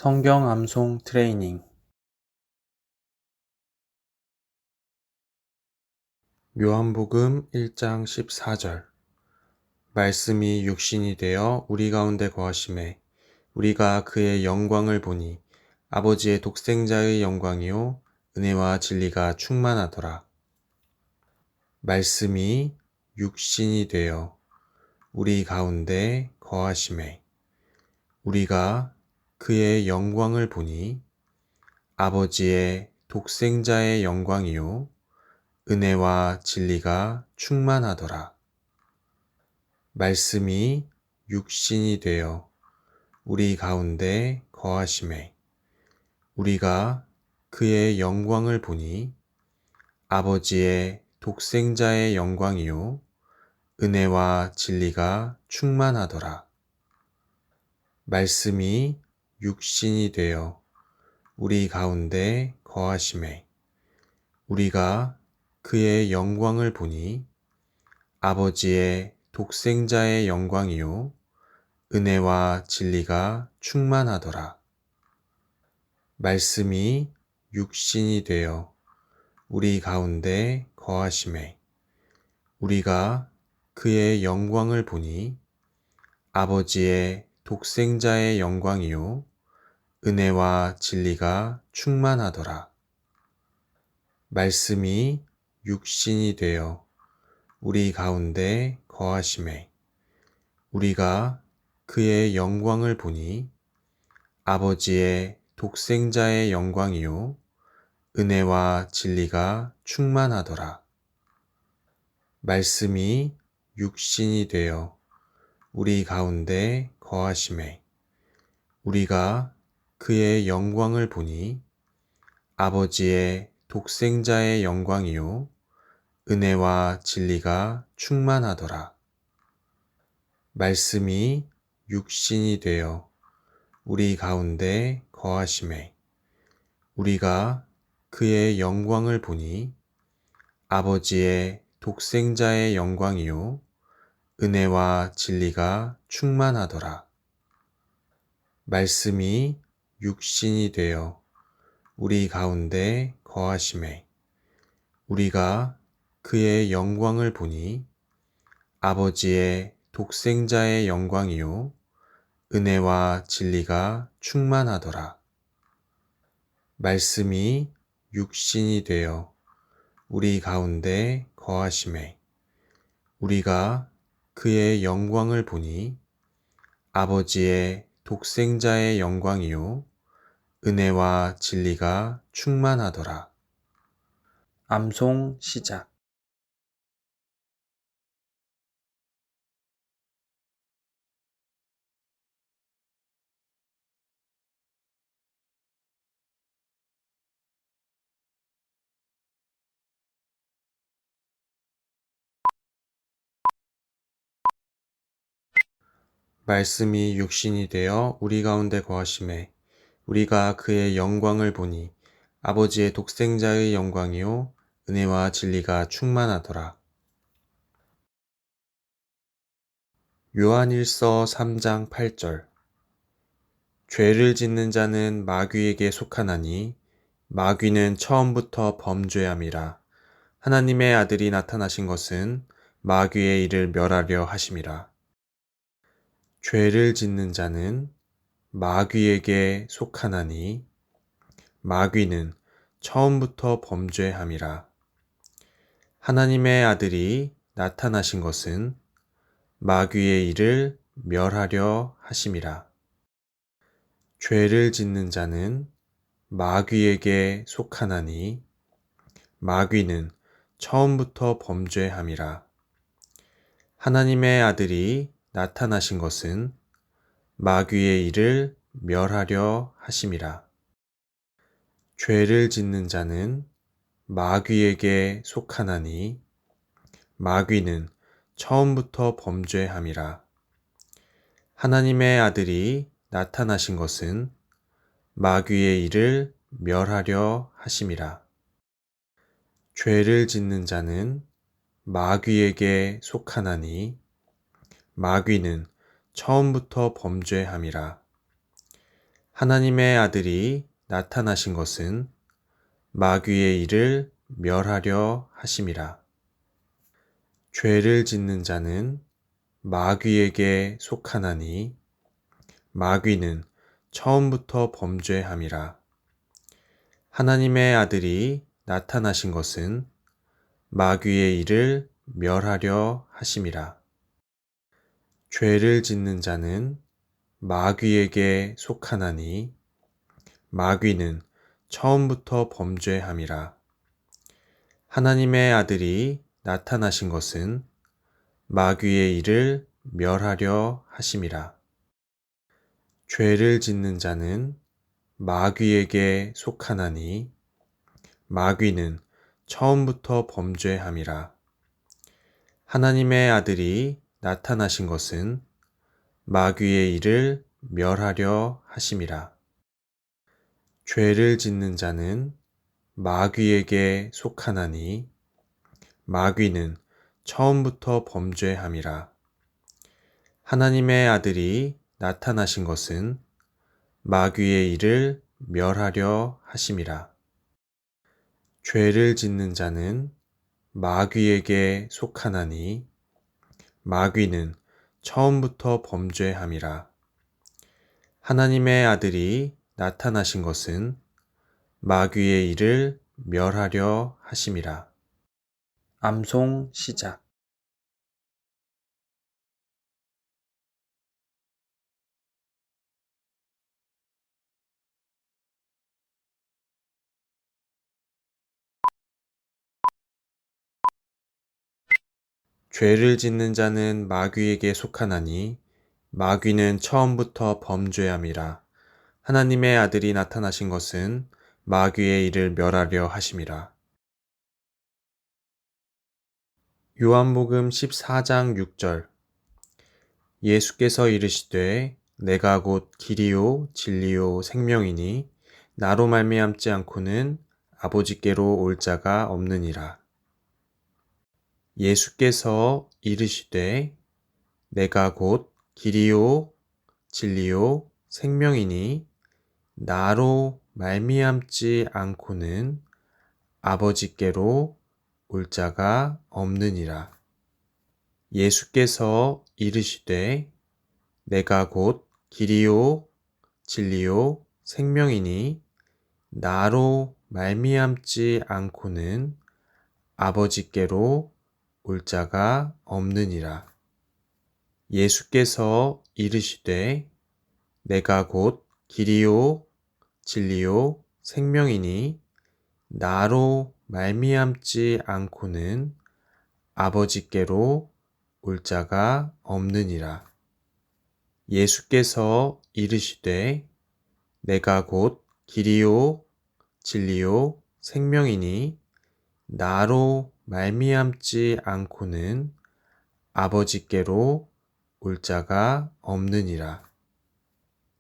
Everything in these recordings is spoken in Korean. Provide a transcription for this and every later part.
성경 암송 트레이닝. 요한복음 1장 14절. 말씀이 육신이 되어 우리 가운데 거하심에 우리가 그의 영광을 보니 아버지의 독생자의 영광이요 은혜와 진리가 충만하더라. 말씀이 육신이 되어 우리 가운데 거하심에 우리가 그의 영광을 보니 아버지의 독생자의 영광이요 은혜와 진리가 충만하더라. 말씀이 육신이 되어 우리 가운데 거하심에 우리가 그의 영광을 보니 아버지의 독생자의 영광이요 은혜와 진리가 충만하더라. 말씀이 육신이 되어 우리 가운데 거하심에 우리가 그의 영광을 보니 아버지의 독생자의 영광이요 은혜와 진리가 충만하더라. 말씀이 육신이 되어 우리 가운데 거하심에 우리가 그의 영광을 보니 아버지의 독생자의 영광이요 은혜와 진리가 충만하더라. 말씀이 육신이 되어 우리 가운데 거하심에 우리가 그의 영광을 보니 아버지의 독생자의 영광이요 은혜와 진리가 충만하더라. 말씀이 육신이 되어 우리 가운데 거하심에 우리가 그의 영광을 보니 아버지의 독생자의 영광이요 은혜와 진리가 충만하더라. 말씀이 육신이 되어 우리 가운데 거하심에 우리가 그의 영광을 보니 아버지의 독생자의 영광이요 은혜와 진리가 충만하더라. 말씀이 육신이 되어 우리 가운데 거하심에 우리가 그의 영광을 보니 아버지의 독생자의 영광이요 은혜와 진리가 충만하더라. 말씀이 육신이 되어 우리 가운데 거하심에 우리가 그의 영광을 보니 아버지의 독생자의 영광이요 은혜와 진리가 충만하더라. 암송 시작. 말씀이 육신이 되어 우리 가운데 거하심에 우리가 그의 영광을 보니 아버지의 독생자의 영광이요 은혜와 진리가 충만하더라. 요한일서 3장 8절. 죄를 짓는 자는 마귀에게 속하나니 마귀는 처음부터 범죄함이라. 하나님의 아들이 나타나신 것은 마귀의 일을 멸하려 하심이라. 죄를 짓는 자는 마귀에게 속하나니 마귀는 처음부터 범죄함이라. 하나님의 아들이 나타나신 것은 마귀의 일을 멸하려 하심이라. 죄를 짓는 자는 마귀에게 속하나니 마귀는 처음부터 범죄함이라. 하나님의 아들이 나타나신 것은 마귀의 일을 멸하려 하심이라. 죄를 짓는 자는 마귀에게 속하나니 마귀는 처음부터 범죄함이라. 하나님의 아들이 나타나신 것은 마귀의 일을 멸하려 하심이라. 죄를 짓는 자는 마귀에게 속하나니 마귀는 처음부터 범죄함이라. 하나님의 아들이 나타나신 것은 마귀의 일을 멸하려 하심이라. 죄를 짓는 자는 마귀에게 속하나니 마귀는 처음부터 범죄함이라. 하나님의 아들이 나타나신 것은 마귀의 일을 멸하려 하심이라. 죄를 짓는 자는 마귀에게 속하나니 마귀는 처음부터 범죄함이라. 하나님의 아들이 나타나신 것은 마귀의 일을 멸하려 하심이라. 죄를 짓는 자는 마귀에게 속하나니 마귀는 처음부터 범죄함이라. 하나님의 아들이 나타나신 것은 마귀의 일을 멸하려 하심이라. 죄를 짓는 자는 마귀에게 속하나니 마귀는 처음부터 범죄함이라. 하나님의 아들이 나타나신 것은 마귀의 일을 멸하려 하심이라. 죄를 짓는 자는 마귀에게 속하나니 마귀는 처음부터 범죄함이라. 하나님의 아들이 나타나신 것은 마귀의 일을 멸하려 하심이라. 암송 시작. 죄를 짓는 자는 마귀에게 속하나니 마귀는 처음부터 범죄함이라. 하나님의 아들이 나타나신 것은 마귀의 일을 멸하려 하심이라. 요한복음 14장 6절. 예수께서 이르시되 내가 곧 길이요 진리요 생명이니 나로 말미암지 않고는 아버지께로 올 자가 없느니라. 예수께서 이르시되 내가 곧 길이요 진리요 생명이니 나로 말미암지 않고는 아버지께로 올 자가 없느니라. 예수께서 이르시되 내가 곧 길이요 진리요 생명이니 나로 말미암지 않고는 아버지께로 올 자가 없느니라. 예수께서 이르시되 내가 곧 길이요 진리요 생명이니 나로 말미암지 않고는 아버지께로 올 자가 없느니라. 예수께서 이르시되 내가 곧 길이요 진리요 생명이니 나로 말미암지 않고는 아버지께로 올 자가 없느니라.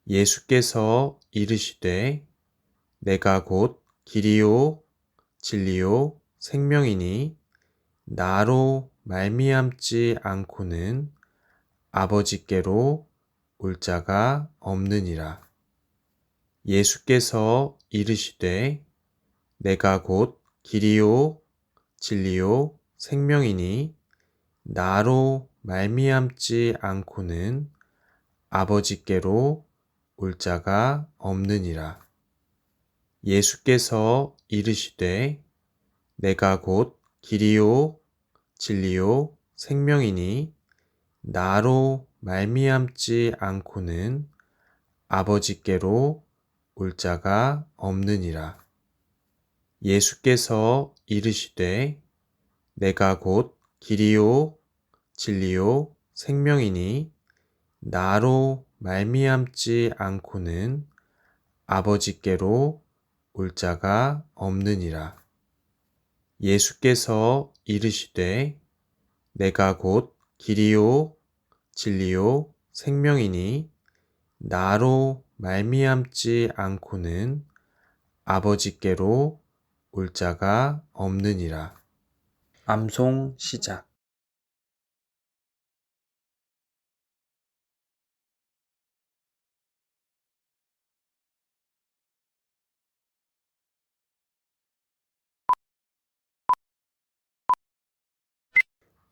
예수께서 이르시되 내가 곧 길이요 진리요 생명이니 나로 말미암지 않고는 아버지께로 올 자가 없느니라. 예수께서 이르시되 내가 곧 길이요 진리요 생명이니 나로 말미암지 않고는 아버지께로 올 자가 없느니라. 예수께서 이르시되 내가 곧 길이요 진리요 생명이니 나로 말미암지 않고는 아버지께로 올 자가 없느니라. 예수께서 이르시되 내가 곧 길이요 진리요 생명이니 나로 말미암지 않고는 아버지께로 올 자가 없느니라. 예수께서 이르시되 내가 곧 길이요 진리요 생명이니 나로 말미암지 않고는 아버지께로 올 자가 없느니라. 암송 시작.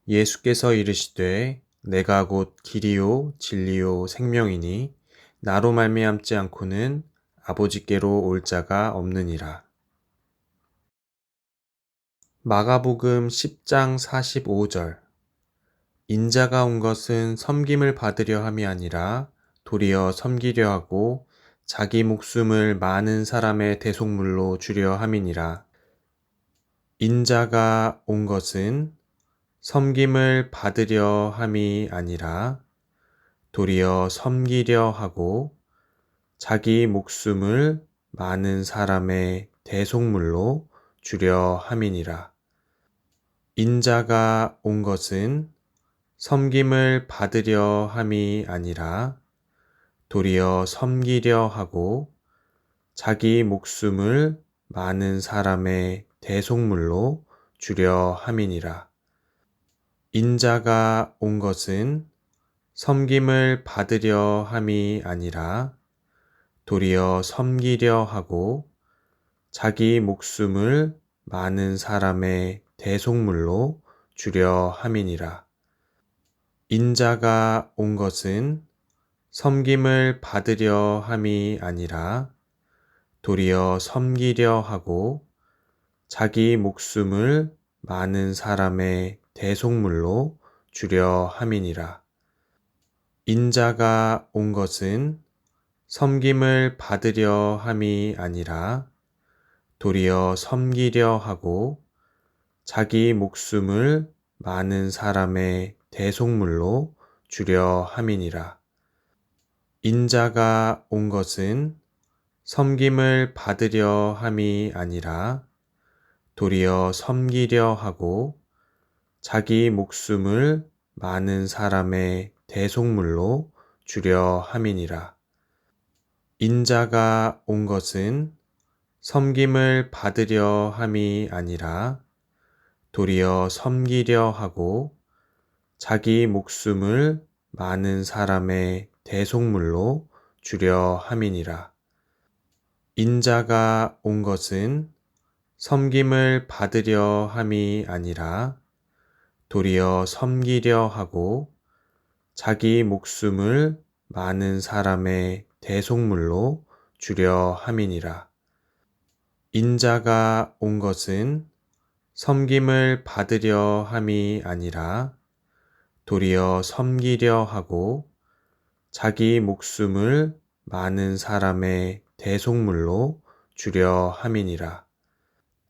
예수께서 이르시되 내가 곧 길이요 진리요 생명이니 나로 말미암지 않고는 아버지께로 올 자가 없느니라. 마가복음 10장 45절. 인자가 온 것은 섬김을 받으려 함이 아니라 도리어 섬기려 하고 자기 목숨을 많은 사람의 대속물로 주려 함이니라. 인자가 온 것은 섬김을 받으려 함이 아니라 도리어 섬기려 하고 자기 목숨을 많은 사람의 대속물로 주려 함이니라. 인자가 온 것은 섬김을 받으려 함이 아니라 도리어 섬기려 하고 자기 목숨을 많은 사람의 대속물로 주려 함이니라. 인자가 온 것은 섬김을 받으려 함이 아니라 도리어 섬기려 하고 자기 목숨을 많은 사람의 대속물로 주려 함이니라. 인자가 온 것은 섬김을 받으려 함이 아니라 도리어 섬기려 하고 자기 목숨을 많은 사람의 대속물로 주려 함이니라. 인자가 온 것은 섬김을 받으려 함이 아니라 도리어 섬기려 하고 자기 목숨을 많은 사람의 대속물로 주려 함이니라. 인자가 온 것은 섬김을 받으려 함이 아니라 도리어 섬기려 하고 자기 목숨을 많은 사람의 대속물로 주려 함이니라. 인자가 온 것은 섬김을 받으려 함이 아니라 도리어 섬기려 하고 자기 목숨을 많은 사람의 대속물로 주려 함이니라. 인자가 온 것은 섬김을 받으려 함이 아니라 도리어 섬기려 하고 자기 목숨을 많은 사람의 대속물로 주려 함이니라. 인자가 온 것은 섬김을 받으려 함이 아니라 도리어 섬기려 하고 자기 목숨을 많은 사람의 대속물로 주려 함이니라.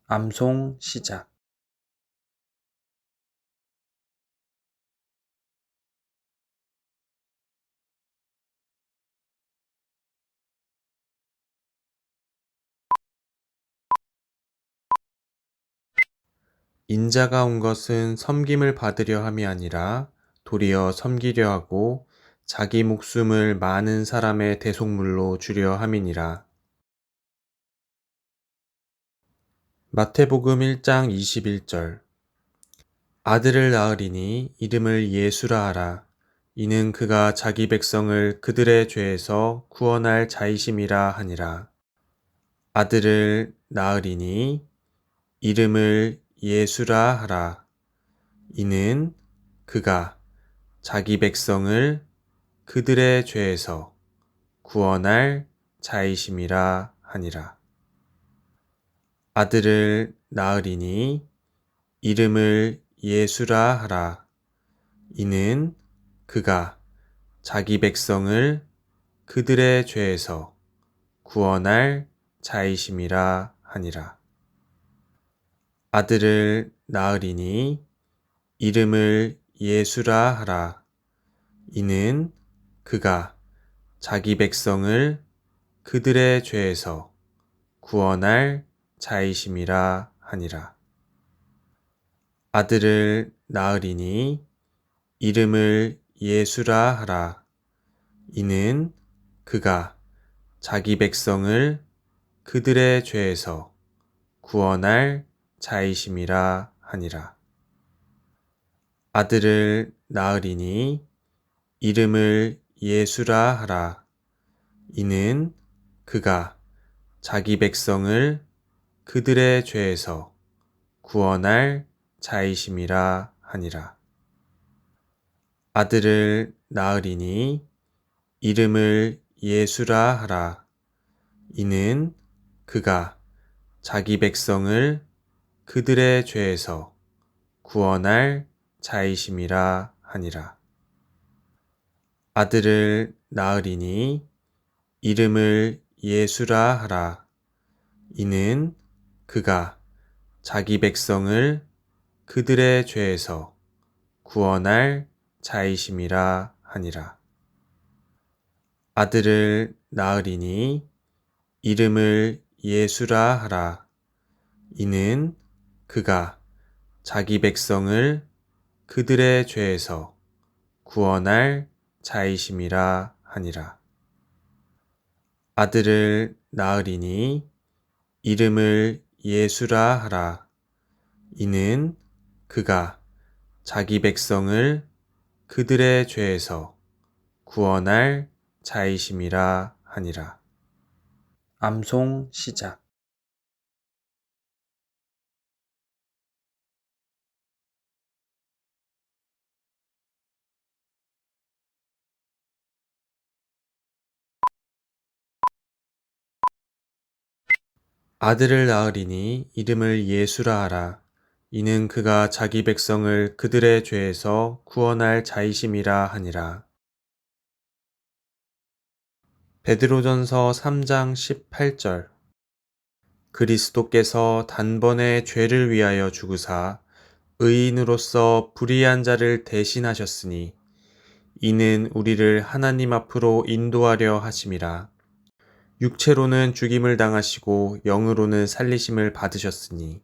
암송 시작. 인자가 온 것은 섬김을 받으려 함이 아니라 도리어 섬기려 하고 자기 목숨을 많은 사람의 대속물로 주려 함이니라. 마태복음 1장 21절. 아들을 낳으리니 이름을 예수라 하라. 이는 그가 자기 백성을 그들의 죄에서 구원할 자이심이라 하니라. 아들을 낳으리니 이름을 예수라 하라. 이는 그가 자기 백성을 그들의 죄에서 구원할 자이심이라 하니라. 아들을 낳으리니 이름을 예수라 하라. 이는 그가 자기 백성을 그들의 죄에서 구원할 자이심이라 하니라. 아들을 낳으리니 이름을 예수라 하라. 이는 그가 자기 백성을 그들의 죄에서 구원할 자이심이라 하니라. 아들을 낳으리니 이름을 예수라 하라. 이는 그가 자기 백성을 그들의 죄에서 구원할 자이심이라 하니라. 아들을 낳으리니 이름을 예수라 하라. 이는 그가 자기 백성을 그들의 죄에서 구원할 자이심이라 하니라. 아들을 낳으리니 이름을 예수라 하라. 이는 그가 자기 백성을 그들의 죄에서 구원할 자이심이라 하니라. 아들을 낳으리니 이름을 예수라 하라. 이는 그가 자기 백성을 그들의 죄에서 구원할 자이심이라 하니라. 아들을 낳으리니 이름을 예수라 하라. 이는 그가 자기 백성을 그들의 죄에서 구원할 자이심이라 하니라. 아들을 낳으리니 이름을 예수라 하라. 이는 그가 자기 백성을 그들의 죄에서 구원할 자이심이라 하니라. 암송 시작. 아들을 낳으리니 이름을 예수라 하라. 이는 그가 자기 백성을 그들의 죄에서 구원할 자이심이라 하니라. 베드로전서 3장 18절. 그리스도께서 단번에 죄를 위하여 죽으사 의인으로서 불의한 자를 대신하셨으니 이는 우리를 하나님 앞으로 인도하려 하심이라. 육체로는 죽임을 당하시고 영으로는 살리심을 받으셨으니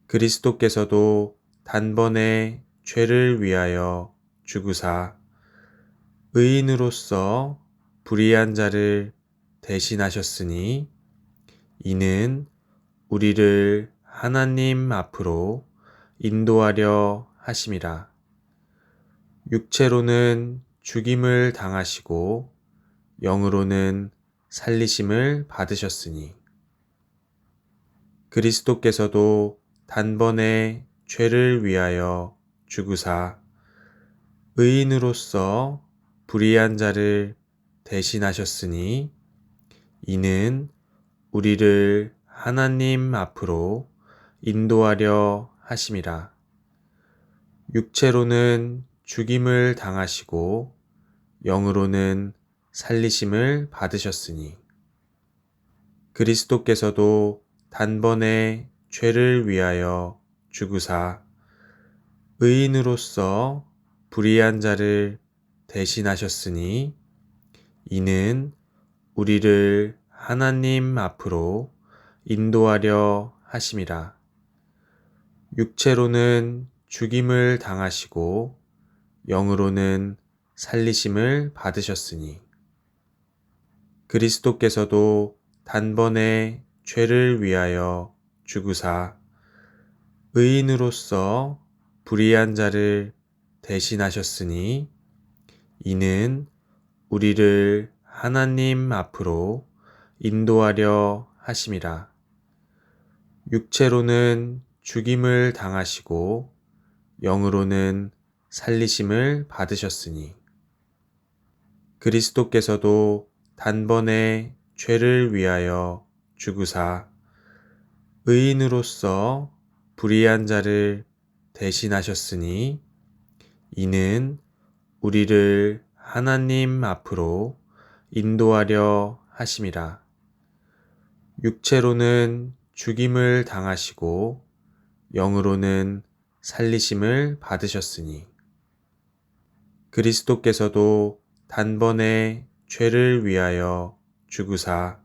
그리스도께서도 단번에 죄를 위하여 죽으사 의인으로서 불의한 자를 대신하셨으니 이는 우리를 하나님 앞으로 인도하려 하심이라. 육체로는 죽임을 당하시고 영으로는 살리심을 받으셨으니 그리스도께서도 단번에 죄를 위하여 죽으사 의인으로서 불의한 자를 대신하셨으니 이는 우리를 하나님 앞으로 인도하려 하심이라. 육체로는 죽임을 당하시고 영으로는 살리심을 받으셨으니 그리스도께서도 단번에 죄를 위하여 죽으사 의인으로서 불의한 자를 대신하셨으니 이는 우리를 하나님 앞으로 인도하려 하심이라. 육체로는 죽임을 당하시고 영으로는 살리심을 받으셨으니 그리스도께서도 단번에 죄를 위하여 죽으사 의인으로서 불의한 자를 대신하셨으니 이는 우리를 하나님 앞으로 인도하려 하심이라. 육체로는 죽임을 당하시고 영으로는 살리심을 받으셨으니 그리스도께서도 단번에 죄를 위하여 죽으사 의인으로서 불의한 자를 대신하셨으니 이는 우리를 하나님 앞으로 인도하려 하심이라. 육체로는 죽임을 당하시고 영으로는 살리심을 받으셨으니 그리스도께서도 단번에 죄를 위하여 죽으사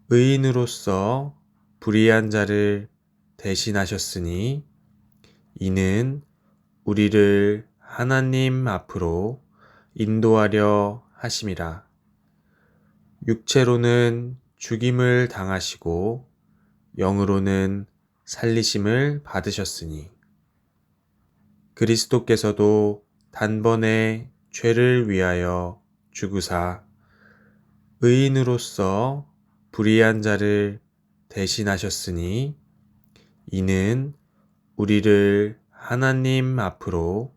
의인으로서 불의한 자를 대신하셨으니 이는 우리를 하나님 앞으로 인도하려 하심이라. 육체로는 죽임을 당하시고 영으로는 살리심을 받으셨으니 그리스도께서도 단번에 죄를 위하여 죽으사 의인으로서 불의한 자를 대신하셨으니 이는 우리를 하나님 앞으로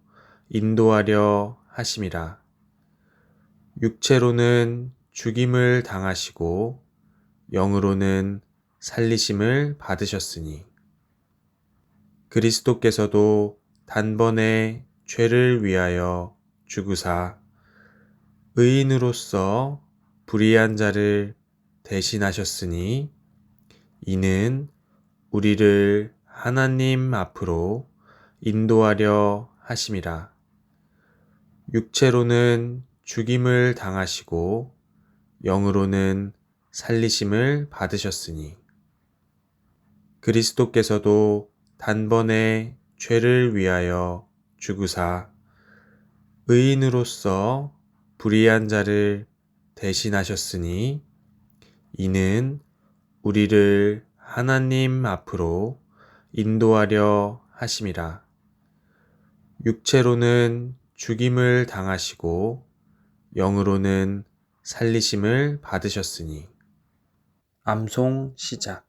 인도하려 하심이라. 육체로는 죽임을 당하시고 영으로는 살리심을 받으셨으니 그리스도께서도 단번에 죄를 위하여 죽으사 의인으로서 불의한 자를 대신하셨으니 이는 우리를 하나님 앞으로 인도하려 하심이라. 육체로는 죽임을 당하시고 영으로는 살리심을 받으셨으니 그리스도께서도 단번에 죄를 위하여 죽으사 의인으로서 불의한 자를 대신하셨으니 이는 우리를 하나님 앞으로 인도하려 하심이라. 육체로는 죽임을 당하시고 영으로는 살리심을 받으셨으니. 암송 시작.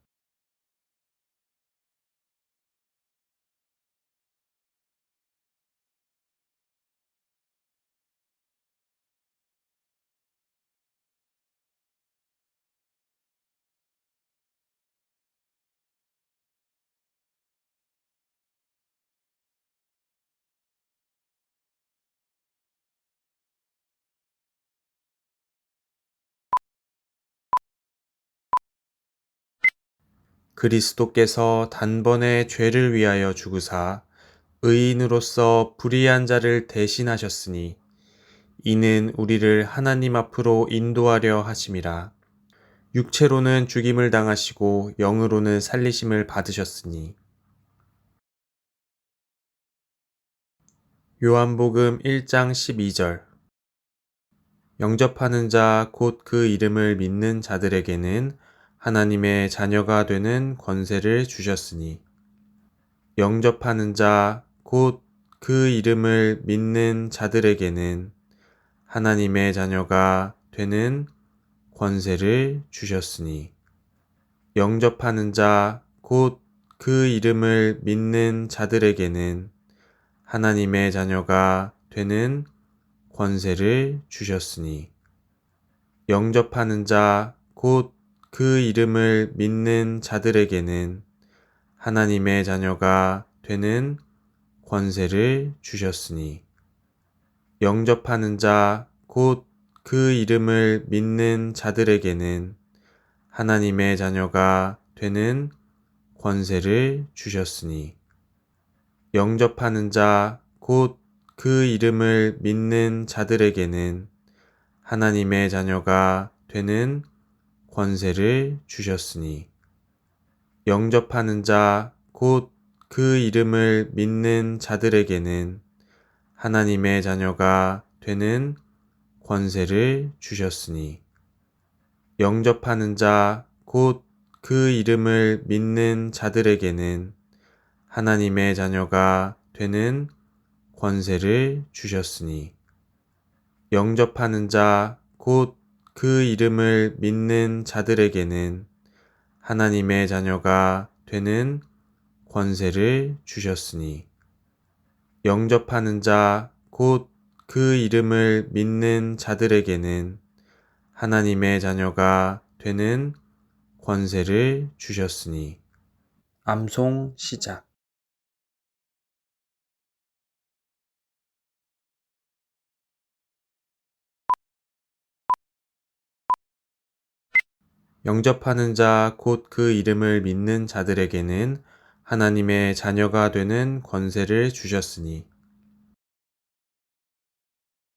그리스도께서 단번에 죄를 위하여 죽으사 의인으로서 불의한 자를 대신하셨으니 이는 우리를 하나님 앞으로 인도하려 하심이라. 육체로는 죽임을 당하시고 영으로는 살리심을 받으셨으니. 요한복음 1장 12절. 영접하는 자 곧 그 이름을 믿는 자들에게는 하나님의 자녀가 되는 권세를 주셨으니. 영접하는 자 곧 그 이름을 믿는 자들에게는 하나님의 자녀가 되는 권세를 주셨으니. 영접하는 자 곧 그 이름을 믿는 자들에게는 하나님의 자녀가 되는 권세를 주셨으니. 영접하는 자 곧 그 이름을 믿는 자들에게는 하나님의 자녀가 되는 권세를 주셨으니. 영접하는 자 곧 그 이름을 믿는 자들에게는 하나님의 자녀가 되는 권세를 주셨으니. 영접하는 자 곧 그 이름을 믿는 자들에게는 하나님의 자녀가 되는 권세를 주셨으니. 영접하는 자 곧 그 이름을 믿는 자들에게는 하나님의 자녀가 되는 권세를 주셨으니. 영접하는 자 곧 그 이름을 믿는 자들에게는 하나님의 자녀가 되는 권세를 주셨으니. 영접하는 자 곧 그 이름을 믿는 자들에게는 하나님의 자녀가 되는 권세를 주셨으니. 영접하는 자 곧 그 이름을 믿는 자들에게는 하나님의 자녀가 되는 권세를 주셨으니. 암송 시작. 영접하는 자 곧 그 이름을 믿는 자들에게는 하나님의 자녀가 되는 권세를 주셨으니.